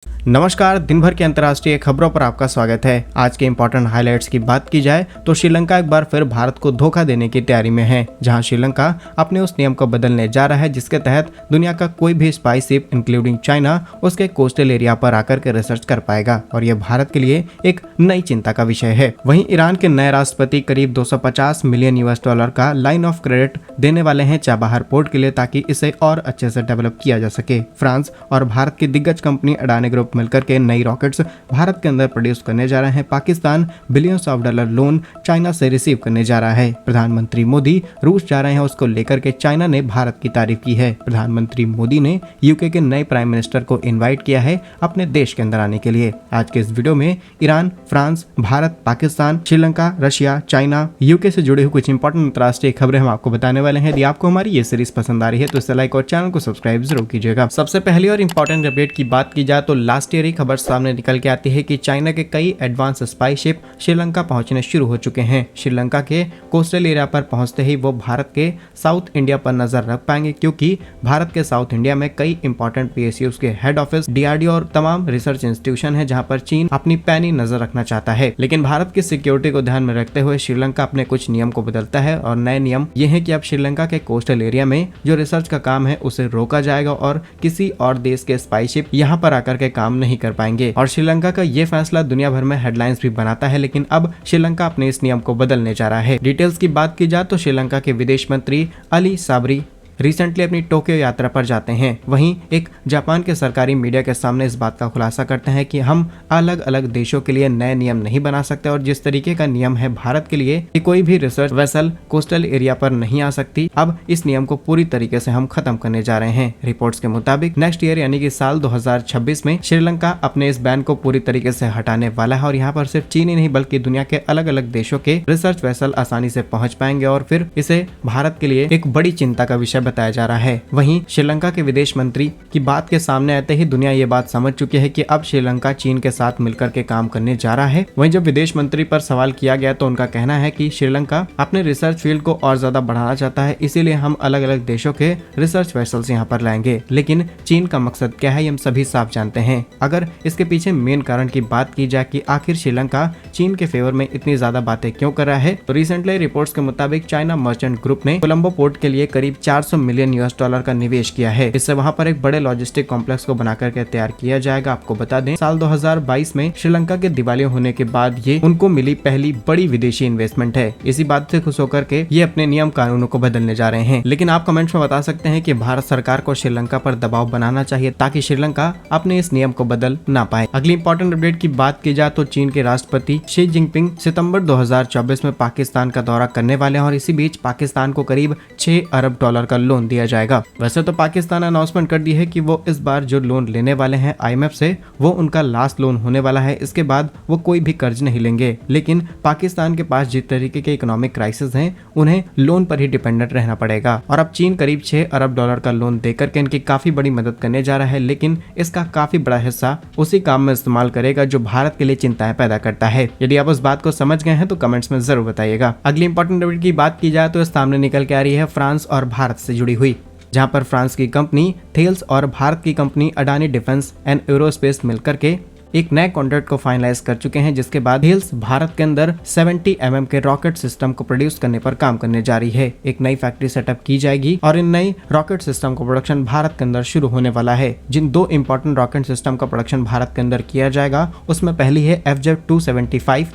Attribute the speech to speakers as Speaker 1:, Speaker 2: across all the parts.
Speaker 1: नमस्कार, दिन भर की अंतर्राष्ट्रीय खबरों पर आपका स्वागत है। आज के इंपॉर्टेंट हाइलाइट्स की बात की जाए तो श्रीलंका एक बार फिर भारत को धोखा देने की तैयारी में है, जहां श्रीलंका अपने उस नियम को बदलने जा रहा है जिसके तहत दुनिया का कोई भी स्पाई शिप इंक्लूडिंग चाइना उसके कोस्टल एरिया पर आकर के रिसर्च कर पाएगा और यह भारत के लिए एक नई चिंता का विषय है। वहीं ईरान के नए राष्ट्रपति करीब 250 मिलियन यूएस डॉलर का लाइन ऑफ क्रेडिट देने वाले हैं चाबहार पोर्ट के लिए, ताकि इसे और अच्छे से डेवलप किया जा सके। फ्रांस और भारत की दिग्गज कंपनी अडानी ग्रुप मिलकर के नई रॉकेट्स भारत के अंदर प्रोड्यूस करने जा रहे हैं। Pakistan billions of dollar loan China से रिसीव करने जा रहा है। प्रधानमंत्री मोदी रूस जा रहे हैं, उसको लेकर के चाइना ने भारत की तारीफ की है। प्रधानमंत्री मोदी ने यूके के नए प्राइम मिनिस्टर को इनवाइट किया है अपने देश के अंदर आने के लिए। आज के इस वीडियो में Iran, France, Bharat, Pakistan, Sri Lanka, Russia, China, UK से जुड़े हुए कुछ इंपॉर्टेंट अंतर्राष्ट्रीय खबरें हम आपको बताने वाले हैं। यदि आपको हमारी ये सीरीज पसंद आ रही है तो इसे लाइक और चैनल को सब्सक्राइब जरूर कीजिएगा। सबसे पहली और इंपॉर्टेंट अपडेट की बात की जाए तो लास्ट ईयर खबर सामने निकल के आती है कि चाइना के कई एडवांस स्पाई शिप श्रीलंका पहुंचने शुरू हो चुके हैं। श्रीलंका के कोस्टल एरिया पर पहुंचते ही वो भारत के साउथ इंडिया पर नजर रख पाएंगे, क्योंकि भारत के साउथ इंडिया में कई इंपॉर्टेंट पीएसयूज के हेड ऑफिस, डीआरडीओ और तमाम रिसर्च इंस्टीट्यूशन है, जहां पर चीन अपनी पैनी नजर रखना चाहता है। लेकिन भारत की सिक्योरिटी को ध्यान में रखते हुए श्रीलंका अपने कुछ नियम को बदलता है और नए नियम ये है कि अब श्रीलंका के कोस्टल एरिया में जो रिसर्च का काम है उसे रोका जाएगा और किसी और देश के स्पाई शिप यहाँ पर आकर के काम नहीं कर पाएंगे। और श्रीलंका का ये फैसला दुनिया भर में हेडलाइंस भी बनाता है, लेकिन अब श्रीलंका अपने इस नियम को बदलने जा रहा है। डिटेल्स की बात की जाए तो श्रीलंका के विदेश मंत्री अली साबरी रिसेंटली अपनी टोक्यो यात्रा पर जाते हैं। वहीं एक जापान के सरकारी मीडिया के सामने इस बात का खुलासा करते हैं कि हम अलग अलग देशों के लिए नए नियम नहीं बना सकते और जिस तरीके का नियम है भारत के लिए कि कोई भी रिसर्च वेसल कोस्टल एरिया पर नहीं आ सकती, अब इस नियम को पूरी तरीके से हम खत्म करने जा रहे हैं। रिपोर्ट्स के मुताबिक नेक्स्ट ईयर यानी कि साल 2026 में श्रीलंका अपने इस बैन को पूरी तरीके से हटाने वाला है और यहाँ पर सिर्फ चीन ही नहीं बल्कि दुनिया के अलग अलग देशों के रिसर्च वेसल आसानी से पहुंच पाएंगे और फिर इसे भारत के लिए एक बड़ी चिंता का विषय बताया जा रहा है। वहीं श्रीलंका के विदेश मंत्री की बात के सामने आते ही दुनिया ये बात समझ चुकी है कि अब श्रीलंका चीन के साथ मिलकर के काम करने जा रहा है। वहीं जब विदेश मंत्री पर सवाल किया गया तो उनका कहना है कि श्रीलंका अपने रिसर्च फील्ड को और ज्यादा बढ़ाना चाहता है, इसीलिए हम अलग अलग देशों के रिसर्च वेसल्स यहाँ पर लाएंगे। लेकिन चीन का मकसद क्या है ये हम सभी साफ जानते हैं। अगर इसके पीछे मेन कारण की बात की जाए कि आखिर श्रीलंका चीन के फेवर में इतनी ज्यादा बातें क्यों कर रहा है, तो रिसेंटली रिपोर्ट्स के मुताबिक चाइना मर्चेंट ग्रुप ने कोलंबो पोर्ट के लिए करीब 400 मिलियन यूएस डॉलर का निवेश किया है। इससे वहां पर एक बड़े लॉजिस्टिक कॉम्प्लेक्स को बनाकर के तैयार किया जाएगा। आपको बता दें साल 2022 में श्रीलंका के दिवालिया होने के बाद ये उनको मिली पहली बड़ी विदेशी इन्वेस्टमेंट है। इसी बात से खुश होकर के ये अपने नियम कानूनों को बदलने जा रहे हैं। लेकिन आप कमेंट्स में बता सकते हैं कि भारत सरकार को श्रीलंका पर दबाव बनाना चाहिए ताकि श्रीलंका अपने इस नियम को बदल ना पाए। अगली इंपॉर्टेंट अपडेट की बात की जाए तो चीन के राष्ट्रपति शी जिनपिंग सितंबर 2024 में पाकिस्तान का दौरा करने वाले हैं और इसी बीच पाकिस्तान को करीब 6 अरब डॉलर का लोन दिया जाएगा। वैसे तो पाकिस्तान अनाउंसमेंट कर दी है कि वो इस बार जो लोन लेने वाले हैं आईएमएफ से वो उनका लास्ट लोन होने वाला है, इसके बाद वो कोई भी कर्ज नहीं लेंगे। लेकिन पाकिस्तान के पास जिस तरीके के इकोनॉमिक क्राइसिस हैं उन्हें लोन पर ही डिपेंडेंट रहना पड़ेगा और अब चीन करीब 6 अरब डॉलर का लोन देकर के इनकी काफी बड़ी मदद करने जा रहा है, लेकिन इसका काफी बड़ा हिस्सा उसी काम में इस्तेमाल करेगा जो भारत के लिए चिंताएं पैदा करता है। यदि आप उस बात को समझ गए हैं तो कमेंट्स में जरूर बताइएगा। अगली इंपॉर्टेंट अपडेट की बात की जाए तो सामने निकल के आ रही है फ्रांस और भारत से जुड़ी हुई, जहां पर फ्रांस की कंपनी थेल्स और भारत की company Adani defence and aerospace मिलकर के एक नए कॉन्ट्रैक्ट को फाइनलाइज कर चुके हैं, जिसके बाद थेल्स भारत के अंदर 70 mm के रॉकेट सिस्टम को प्रोड्यूस करने पर काम करने जा रही है। एक नई फैक्ट्री सेटअप की जाएगी और इन नई रॉकेट सिस्टम का प्रोडक्शन भारत के अंदर शुरू होने वाला है। जिन 2 इंपॉर्टेंट रॉकेट सिस्टम का प्रोडक्शन भारत के अंदर किया जाएगा उसमें पहली है FZ-275,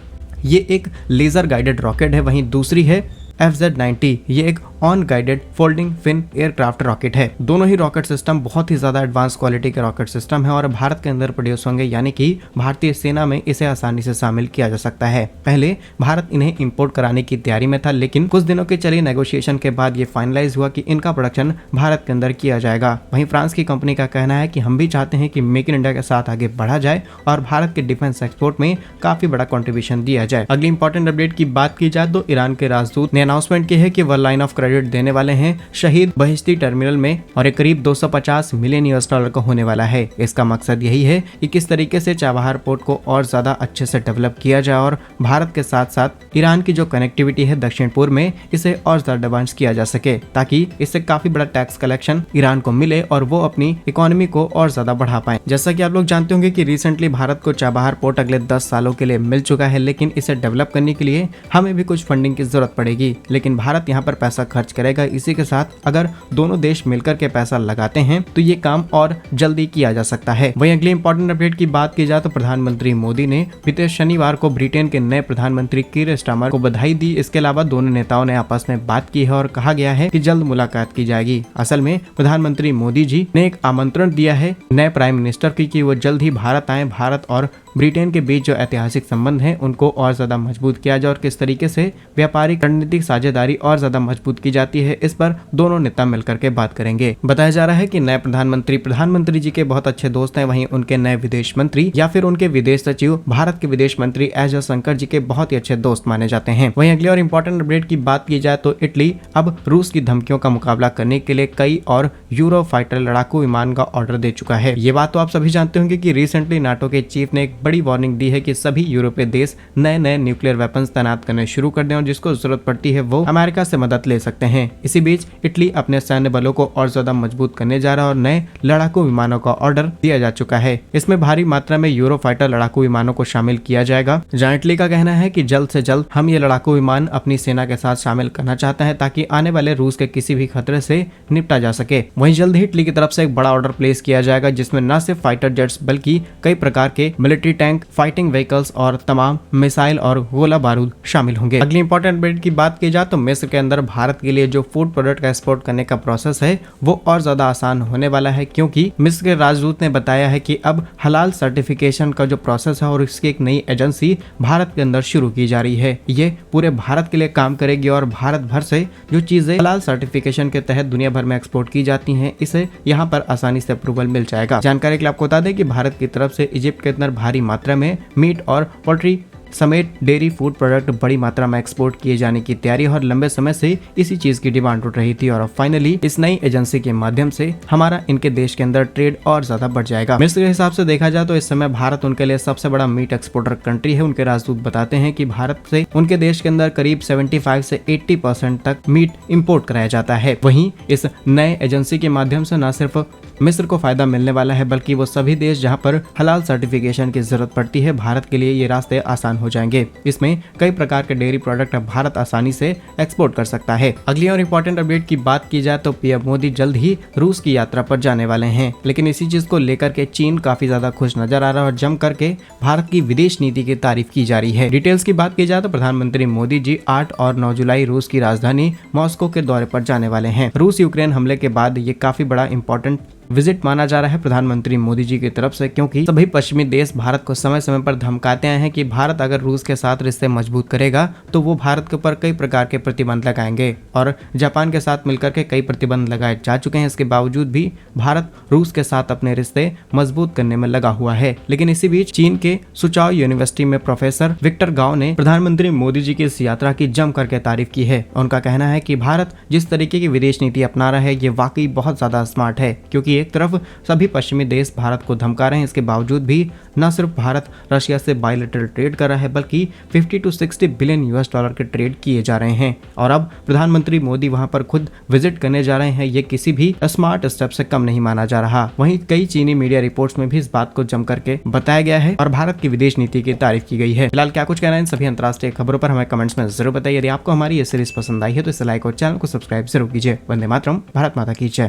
Speaker 1: ये एक लेजर गाइडेड रॉकेट है। वहीं दूसरी है FZ-90, ये एक unguided folding fin aircraft rocket है। दोनों ही रॉकेट सिस्टम बहुत ही ज्यादा एडवांस क्वालिटी के रॉकेट सिस्टम है और भारत के अंदर प्रोड्यूस होंगे, यानी कि भारतीय सेना में इसे आसानी से शामिल किया जा सकता है। पहले भारत इन्हें इंपोर्ट कराने की तैयारी में था, लेकिन कुछ दिनों के चली नेगोशिएशन के बाद ये फाइनलाइज हुआ कि इनका प्रोडक्शन भारत के अंदर किया जाएगा। वहीं फ्रांस की कंपनी का कहना है कि हम भी चाहते हैं कि मेक इन इंडिया के साथ आगे बढ़ा जाए और भारत के डिफेंस एक्सपोर्ट में काफी बड़ा कंट्रीब्यूशन दिया जाए। अगली इंपॉर्टेंट अपडेट की बात की जाए तो ईरान के राजदूत ने अनाउंसमेंट की है कि वह लाइन ऑफ क्रेडिट देने वाले हैं शहीद बहिश्ती टर्मिनल में और ये करीब 250 मिलियन US$ का होने वाला है। इसका मकसद यही है कि किस तरीके से चाबहार पोर्ट को और ज्यादा अच्छे से डेवलप किया जाए और भारत के साथ साथ ईरान की जो कनेक्टिविटी है दक्षिण पूर्व में इसे और ज्यादा एडवांस किया जा सके, ताकि इससे काफी बड़ा टैक्स कलेक्शन ईरान को मिले और वो अपनी इकोनॉमी को और ज्यादा बढ़ा पाए। जैसा कि आप लोग जानते होंगे कि रिसेंटली भारत को चाबहार पोर्ट अगले 10 सालों के लिए मिल चुका है, लेकिन इसे डेवलप करने के लिए हमें भी कुछ फंडिंग की जरूरत पड़ेगी। लेकिन भारत यहाँ पर पैसा खर्च करेगा। इसी के साथ अगर दोनों देश मिलकर के पैसा लगाते हैं तो ये काम और जल्दी किया जा सकता है। वहीं अगली इंपॉर्टेंट अपडेट की बात की जाए तो प्रधानमंत्री मोदी ने बीते शनिवार को ब्रिटेन के नए प्रधानमंत्री कीर स्टारमर को बधाई दी। इसके अलावा दोनों नेताओं ने आपस में बात की है और कहा गया है कि जल्द मुलाकात की जाएगी। असल में प्रधानमंत्री मोदी जी ने एक आमंत्रण दिया है नए प्राइम मिनिस्टर की कि वो जल्द ही भारत आए। भारत और ब्रिटेन के बीच जो ऐतिहासिक संबंध हैं उनको और ज्यादा मजबूत किया जाए और किस तरीके से व्यापारिक रणनीतिक साझेदारी और ज्यादा मजबूत की जाती है, इस पर दोनों नेता मिलकर के बात करेंगे। बताया जा रहा है कि नए प्रधानमंत्री जी के बहुत अच्छे दोस्त हैं। वहीं उनके नए विदेश मंत्री या फिर उनके विदेश सचिव भारत के विदेश मंत्री एस जयशंकर जी के बहुत ही अच्छे दोस्त माने जाते हैं। वहीं अगली और इम्पोर्टेंट अपडेट की बात की जाए तो इटली अब रूस की धमकियों का मुकाबला करने के लिए कई और यूरो फाइटर लड़ाकू विमान का ऑर्डर दे चुका है। ये बात तो आप सभी जानते होंगे कि रिसेंटली नाटो के चीफ ने एक बड़ी वार्निंग दी है कि सभी यूरोपीय देश नए नए न्यूक्लियर वेपन्स तैनात करने शुरू कर दें और जिसको जरूरत पड़ती है वो अमेरिका से मदद ले सकते हैं। इसी बीच इटली अपने सैन्य बलों को और ज्यादा मजबूत करने जा रहा है और नए लड़ाकू विमानों का ऑर्डर दिया जा चुका है। इसमें भारी मात्रा में यूरो फाइटर लड़ाकू विमानों को शामिल किया जाएगा। जहां इटली का कहना है कि जल्द से जल्द हम ये लड़ाकू विमान अपनी सेना के साथ शामिल करना चाहता है ताकि आने वाले रूस के किसी भी खतरे से निपटा जा सके। वहीं जल्द ही इटली की तरफ से एक बड़ा ऑर्डर प्लेस किया जाएगा जिसमें न सिर्फ फाइटर जेट्स बल्कि कई प्रकार के मिलिट्री टैंक, फाइटिंग व्हीकल्स और तमाम मिसाइल और गोला बारूद शामिल होंगे। अगली इंपॉर्टेंट अपडेट की बात की जाए तो मिस्र के अंदर भारत के लिए जो फूड प्रोडक्ट का एक्सपोर्ट करने का प्रोसेस है वो और ज्यादा आसान होने वाला है, क्योंकि मिस्र के राजदूत ने बताया है कि अब हलाल सर्टिफिकेशन का जो प्रोसेस है और इसकी एक नई एजेंसी भारत के अंदर शुरू की जा रही है। ये पूरे भारत के लिए काम करेगी और भारत भर से जो चीजें हलाल सर्टिफिकेशन के तहत दुनिया भर में एक्सपोर्ट की जाती हैं इसे यहाँ पर आसानी से अप्रूवल मिल जाएगा। जानकारी के लिए आपको बता दें कि भारत की तरफ से इजिप्ट के अंदर भारी मात्रा में मीट और पोल्ट्री समेत डेयरी फूड प्रोडक्ट बड़ी मात्रा में एक्सपोर्ट किए जाने की तैयारी और लंबे समय से इसी चीज की डिमांड उठ रही थी और फाइनली इस नई एजेंसी के माध्यम से हमारा इनके देश के अंदर ट्रेड और ज्यादा बढ़ जाएगा। मिस्र के हिसाब से देखा जाए तो इस समय भारत उनके लिए सबसे बड़ा मीट एक्सपोर्टर कंट्री है। उनके राजदूत बताते हैं कि भारत से उनके देश के अंदर करीब 75 से 80% तक मीट इम्पोर्ट कराया जाता है। वहीं इस नए एजेंसी के माध्यम से न सिर्फ मिस्र को फायदा मिलने वाला है बल्कि वो सभी देश जहां पर हलाल सर्टिफिकेशन की जरूरत पड़ती है भारत के लिए ये रास्ते आसान हो जाएंगे। इसमें कई प्रकार के डेयरी प्रोडक्ट भारत आसानी से एक्सपोर्ट कर सकता है। अगली और इम्पोर्टेंट अपडेट की बात की जाए तो पीएम मोदी जल्द ही रूस की यात्रा पर जाने वाले हैं, लेकिन इसी चीज को लेकर के चीन काफी ज्यादा खुश नजर आ रहा है और जम करके भारत की विदेश नीति की तारीफ की जा रही है। डिटेल्स की बात की जाए तो प्रधानमंत्री मोदी जी 8 और 9 जुलाई रूस की राजधानी मॉस्को के दौरे पर जाने वाले हैं। रूस यूक्रेन हमले के बाद ये काफी बड़ा इंपॉर्टेंट विजिट माना जा रहा है प्रधानमंत्री मोदी जी की तरफ से, क्योंकि सभी पश्चिमी देश भारत को समय समय पर धमकाते आए हैं कि भारत अगर रूस के साथ रिश्ते मजबूत करेगा तो वो भारत के ऊपर कई प्रकार के प्रतिबंध लगाएंगे और जापान के साथ मिलकर के कई प्रतिबंध लगाए जा चुके हैं। इसके बावजूद भी भारत रूस के साथ अपने रिश्ते मजबूत करने में लगा हुआ है। लेकिन इसी बीच चीन के सुचाओ यूनिवर्सिटी में प्रोफेसर विक्टर गाओ ने प्रधानमंत्री मोदी जी की इस यात्रा की जम करके तारीफ की है। उनका कहना है कि भारत जिस तरीके की विदेश नीति अपना रहा है ये वाकई बहुत ज्यादा स्मार्ट है, क्योंकि एक तरफ सभी पश्चिमी देश भारत को धमका रहे हैं, इसके बावजूद भी न सिर्फ भारत रशिया से बायलैटरल ट्रेड कर रहा है बल्कि 50 से 60 बिलियन US$ के ट्रेड किए जा रहे हैं और अब प्रधानमंत्री मोदी वहां पर खुद विजिट करने जा रहे हैं। ये किसी भी स्मार्ट स्टेप से कम नहीं माना जा रहा। वहीं कई चीनी मीडिया रिपोर्ट्स में भी इस बात को जम करके बताया गया है और भारत की विदेश नीति की तारीफ की गई है। फिलहाल क्या कुछ कहना है इन सभी अंतर्राष्ट्रीय खबरों पर हमें कमेंट्स में जरूर बताइए। यदि आपको हमारी ये सीरीज पसंद आई है तो इस लाइक और चैनल को सब्सक्राइब जरूर कीजिए। वंदे मातरम, भारत माता की जय।